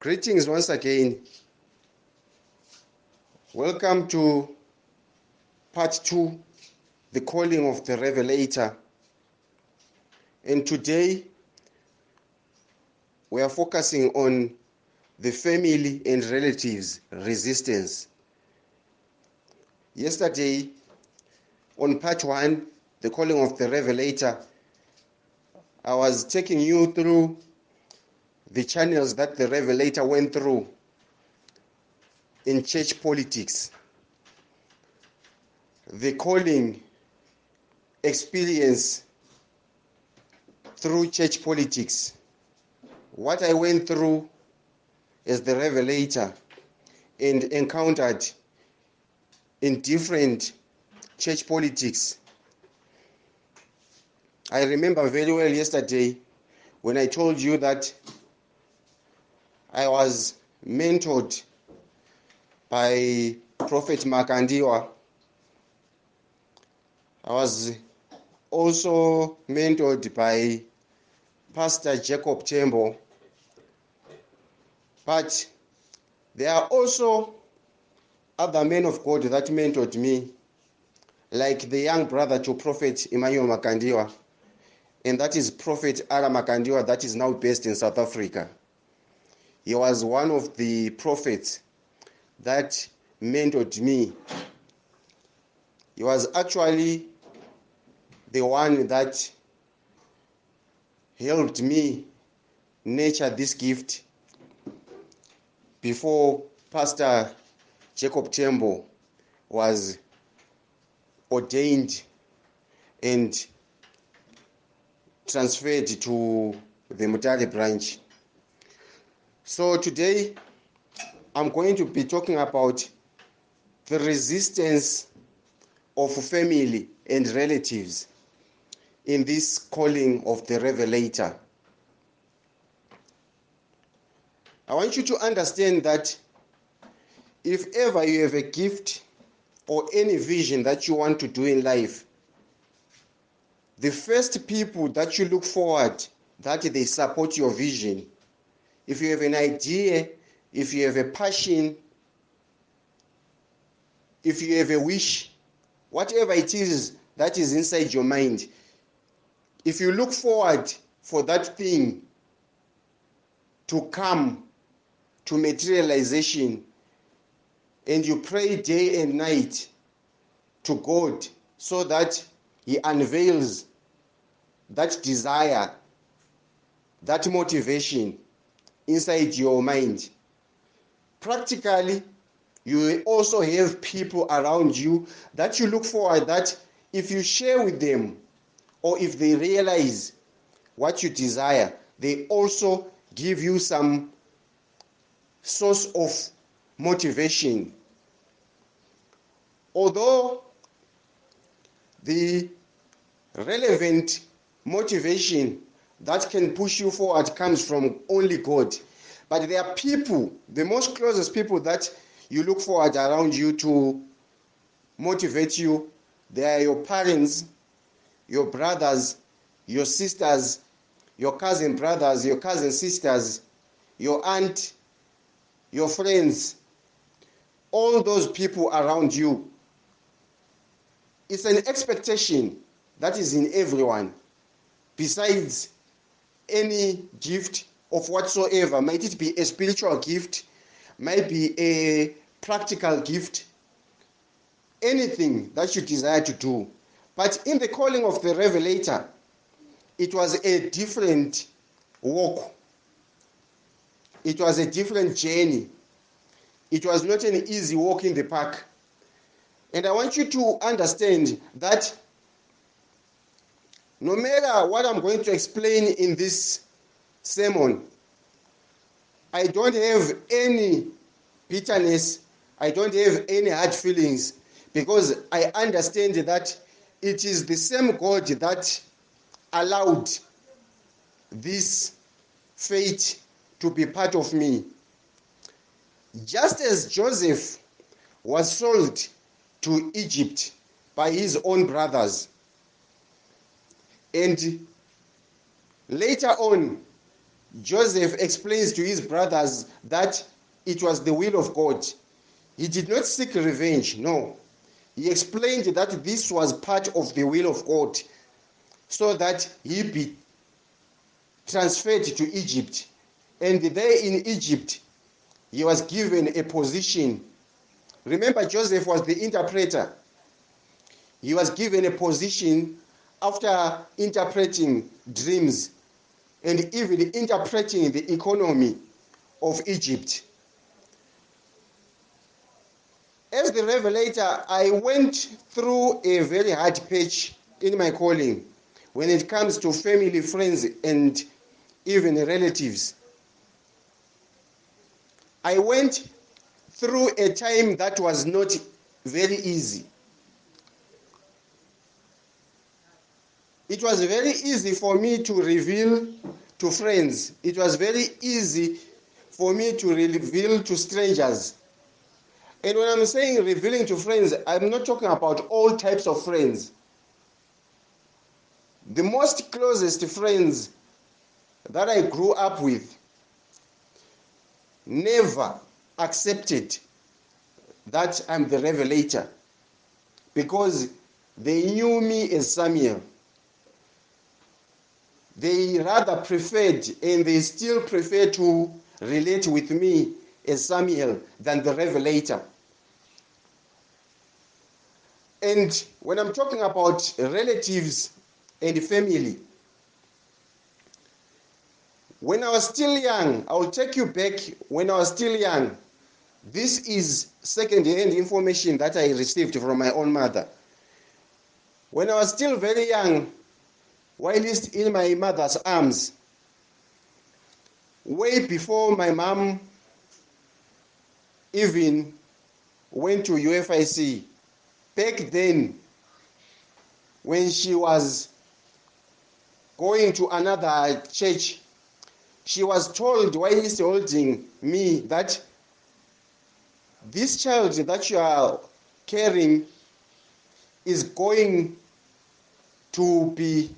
Greetings once again. Welcome to part 2, the calling of the Revelator. And today we are focusing on the family and relatives resistance. Yesterday, on part 1, the calling of the Revelator, I was taking you through the channels that the Revelator went through in church politics, the calling experience through church politics, what I went through as the Revelator and encountered in different church politics. I remember very well yesterday when I told you that I was mentored by Prophet Makandiwa. I was also mentored by Pastor Jacob Tembo. But there are also other men of God that mentored me, like the young brother to Prophet Emmanuel Makandiwa, and that is Prophet Ara Makandiwa, that is now based in South Africa. He was one of the prophets that mentored me. He was actually the one that helped me nurture this gift before Pastor Jacob Tembo was ordained and transferred to the Mutare branch. So today I'm going to be talking about the resistance of family and relatives in this calling of the Revelator. I want you to understand that if ever you have a gift or any vision that you want to do in life, the first people that you look forward that they support your vision. If you have an idea, if you have a passion, if you have a wish, whatever it is that is inside your mind, if you look forward for that thing to come to materialization, and you pray day and night to God so that He unveils that desire, that motivation inside your mind, practically you will also have people around you that you look forward that if you share with them or if they realize what you desire, they also give you some source of motivation. Although the relevant motivation that can push you forward comes from only God, but there are people, the most closest people that you look forward around you to motivate you. They are your parents, your brothers, your sisters, your cousin brothers, your cousin sisters, your aunt, your friends, all those people around you. It's an expectation that is in everyone. Besides any gift of whatsoever, might it be a spiritual gift, might be a practical gift, anything that you desire to do. But in the calling of the Revelator, it was a different walk. It was a different journey. It was not an easy walk in the park. And I want you to understand that no matter what I'm going to explain in this sermon, I don't have any bitterness, I don't have any hard feelings, because I understand that it is the same God that allowed this fate to be part of me. Just as Joseph was sold to Egypt by his own brothers, and later on Joseph explains to his brothers that it was the will of God. He did not seek revenge, no. He explained that this was part of the will of God so that he be transferred to Egypt. And there in Egypt, he was given a position. Remember, Joseph was the interpreter. He was given a position after interpreting dreams and even interpreting the economy of Egypt. As the Revelator, I went through a very hard patch in my calling when it comes to family, friends, and even relatives. I went through a time that was not very easy. It was very easy for me to reveal to friends. It was very easy for me to reveal to strangers. And when I'm saying revealing to friends, I'm not talking about all types of friends. The most closest friends that I grew up with never accepted that I'm the Revelator because they knew me as Samuel. They rather preferred, and they still prefer to relate with me as Samuel than the Revelator. And when I'm talking about relatives and family, when I was still young, I'll take you back when I was still young. This is second-hand information that I received from my own mother. When I was still very young, while in my mother's arms, way before my mom even went to UFIC, back then, when she was going to another church, she was told while he's holding me that this child that you are carrying is going to be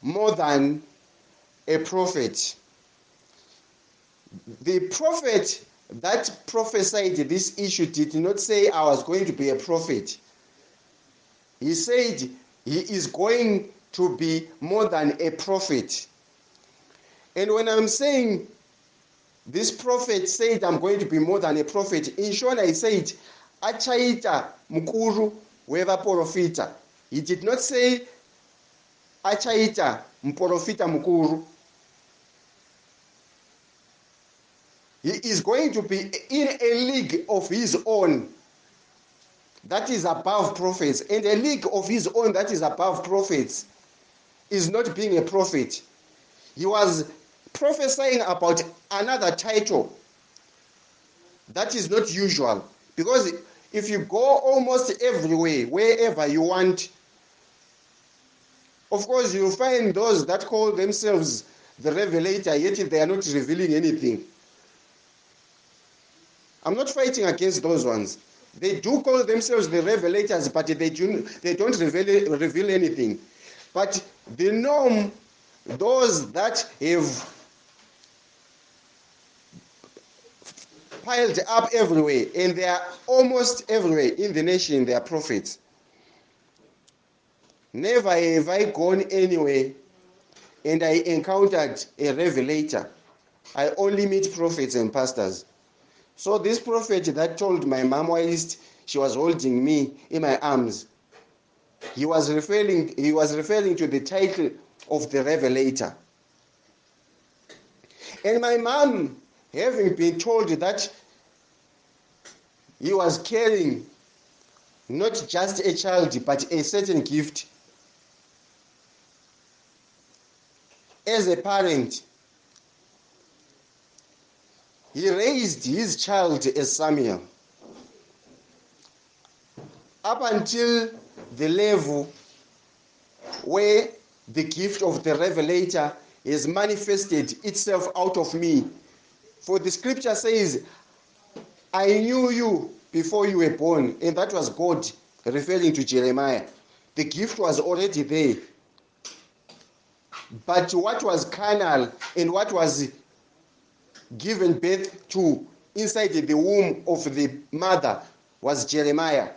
more than a prophet. The prophet that prophesied this issue did not say I was going to be a prophet. He said he is going to be more than a prophet. And when I'm saying this prophet said I'm going to be more than a prophet, in short I said achaita mukuru wevaprofita. He did not say achaita mprofita mukuru. He is going to be in a league of his own that is above prophets. And a league of his own that is above prophets is not being a prophet. He was prophesying about another title that is not usual. Because if you go almost everywhere, wherever you want, of course you'll find those that call themselves the Revelator, yet they are not revealing anything. I'm not fighting against those ones. They do call themselves the Revelators, but they don't reveal anything. But the norm, those that have piled up everywhere, and they are almost everywhere in the nation, they are prophets. Never have I gone anywhere and I encountered a revelator. I only meet prophets and pastors. So this prophet that told my mom whilst she was holding me in my arms, he was referring to the title of the Revelator. And my mom, having been told that he was carrying not just a child but a certain gift, as a parent, he raised his child as Samuel up until the level where the gift of the Revelator is manifested itself out of me. For the scripture says, I knew you before you were born. And that was God referring to Jeremiah. The gift was already there. but what was carnal and what was given birth to inside the womb of the mother was Jeremiah.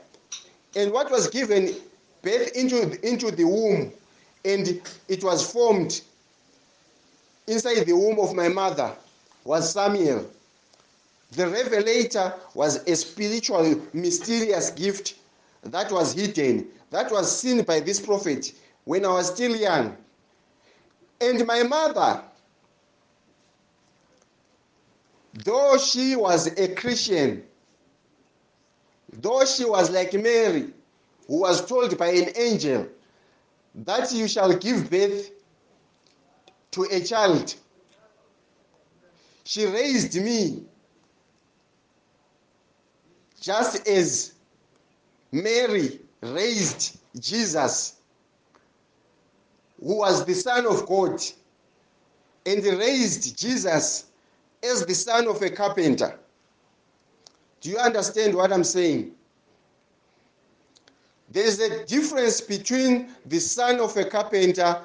And what was given birth into the womb and it was formed inside the womb of my mother was Samuel. The Revelator was a spiritual, mysterious gift that was hidden, that was seen by this prophet when I was still young. And my mother, though she was a Christian, though she was like Mary, who was told by an angel that you shall give birth to a child, she raised me just as Mary raised Jesus, who was the Son of God, and raised Jesus as the son of a carpenter. Do you understand what I'm saying? There is a difference between the son of a carpenter,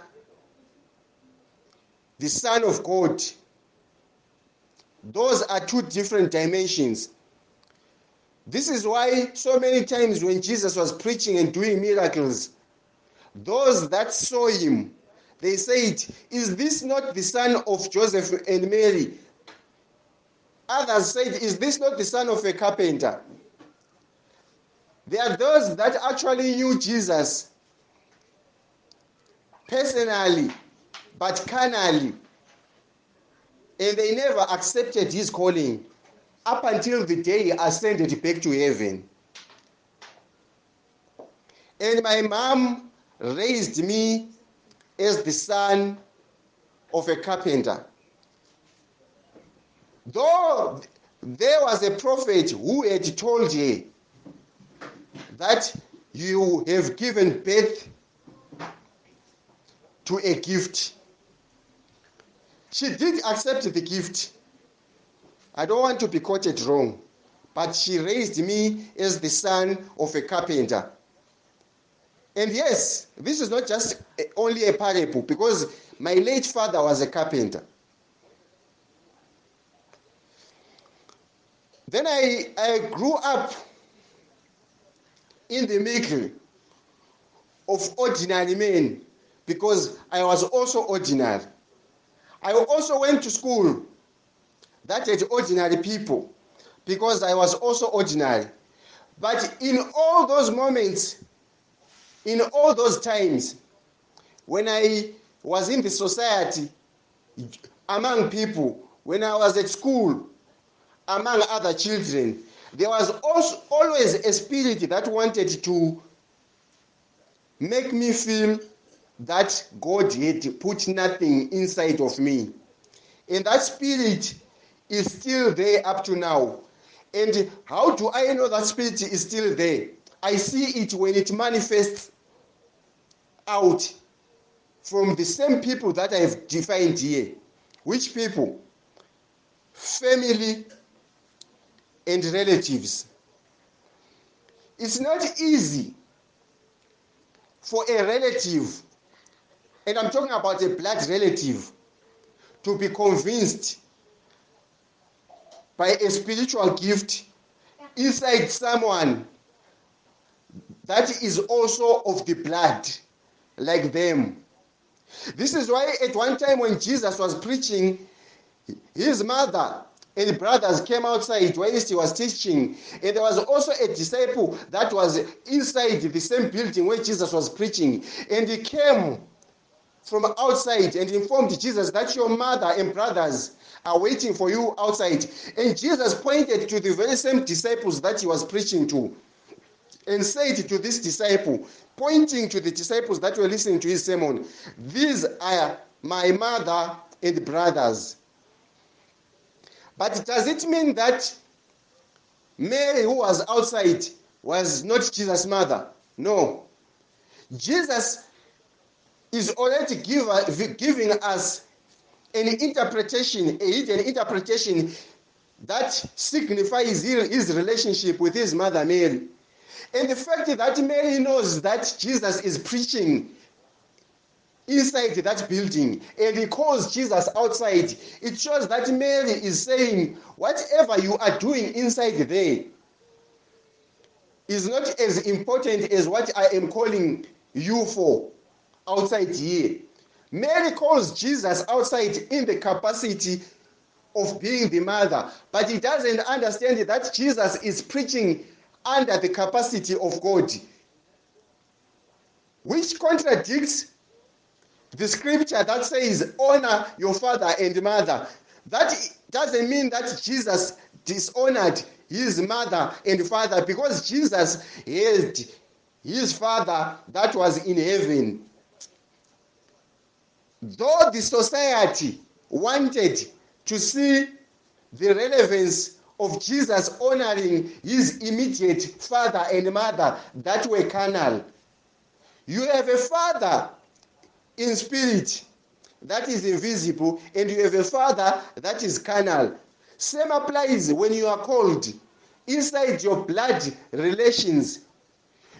the Son of God. Those are two different dimensions. This is why so many times when Jesus was preaching and doing miracles, those that saw him, they said, "Is this not the son of Joseph and Mary?" Others said, "Is this not the son of a carpenter?" There are those that actually knew Jesus personally, but carnally, and they never accepted his calling up until the day he ascended back to heaven. And my mom raised me as the son of a carpenter. Though there was a prophet who had told her that you have given birth to a gift. She did accept the gift. I don't want to be quoted wrong, but she raised me as the son of a carpenter. And yes, this is not just only a parable, because my late father was a carpenter. Then I grew up in the middle of ordinary men, because I was also ordinary. I also went to school that had ordinary people, because I was also ordinary. But in all those moments, in all those times, when I was in the society, among people, when I was at school, among other children, there was also always a spirit that wanted to make me feel that God had put nothing inside of me. And that spirit is still there up to now. And how do I know that spirit is still there? I see it when it manifests out from the same people that I have defined here. Which people? Family and relatives. It's not easy for a relative, and I'm talking about a blood relative, to be convinced by a spiritual gift inside someone that is also of the blood like them. This is why at one time when Jesus was preaching, his mother and brothers came outside whilst he was teaching, and there was also a disciple that was inside the same building where Jesus was preaching, and he came from outside and informed Jesus that your mother and brothers are waiting for you outside. And Jesus pointed to the very same disciples that he was preaching to and said to this disciple, pointing to the disciples that were listening to his sermon, "These are my mother and brothers." But does it mean that Mary, who was outside, was not Jesus' mother? No. Jesus is already giving us an interpretation, a hidden interpretation that signifies his relationship with his mother Mary. And the fact that Mary knows that Jesus is preaching inside that building, and he calls Jesus outside. It shows that Mary is saying, whatever you are doing inside there is not as important as what I am calling you for outside here. Mary calls Jesus outside in the capacity of being the mother, but he doesn't understand that Jesus is preaching under the capacity of God, which contradicts the scripture that says, honor your father and mother. That doesn't mean that Jesus dishonored his mother and father, because Jesus had his father that was in heaven. Though the society wanted to see the relevance of Jesus honoring his immediate father and mother that were carnal, you have a father in spirit that is invisible, and you have a father that is carnal. Same applies when you are called inside your blood relations.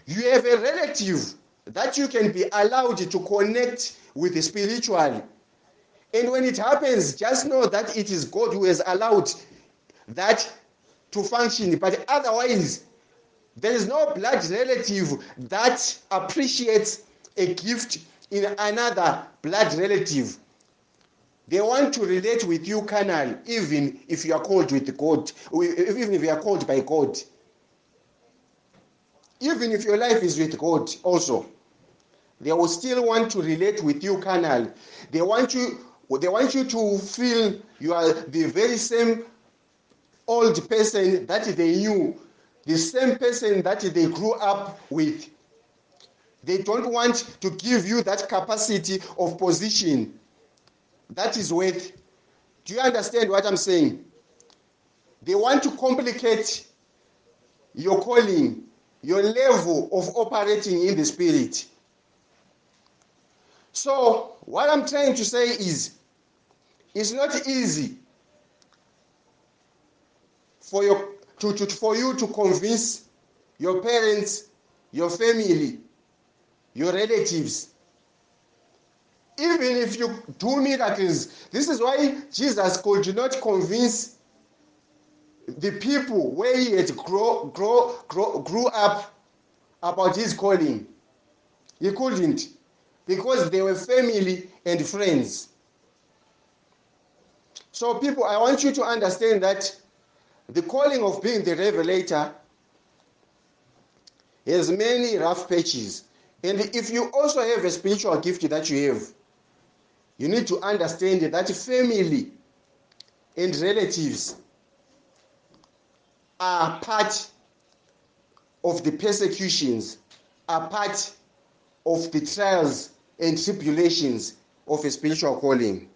You have a relative that you can be allowed to connect with spiritually. And when it happens, just know that it is God who has allowed that to function. But otherwise, there is no blood relative that appreciates a gift in another blood relative. They want to relate with you carnally, even if you are called with God, even if you are called by God. Even if your life is with God also, they will still want to relate with you carnally. They want you to feel you are the very same old person that they knew, the same person that they grew up with. They don't want to give you that capacity of position that is worth. Do you understand what I'm saying? They want to complicate your calling, your level of operating in the spirit. So what I'm trying to say is, it's not easy for you to convince your parents, your family, your relatives. Even if you do miracles, this is why Jesus could not convince the people where he had grew up about his calling. He couldn't, because they were family and friends. So people, I want you to understand that the calling of being the revelator has many rough patches. And if you also have a spiritual gift that you have, you need to understand that family and relatives are part of the persecutions, are part of the trials and tribulations of a spiritual calling.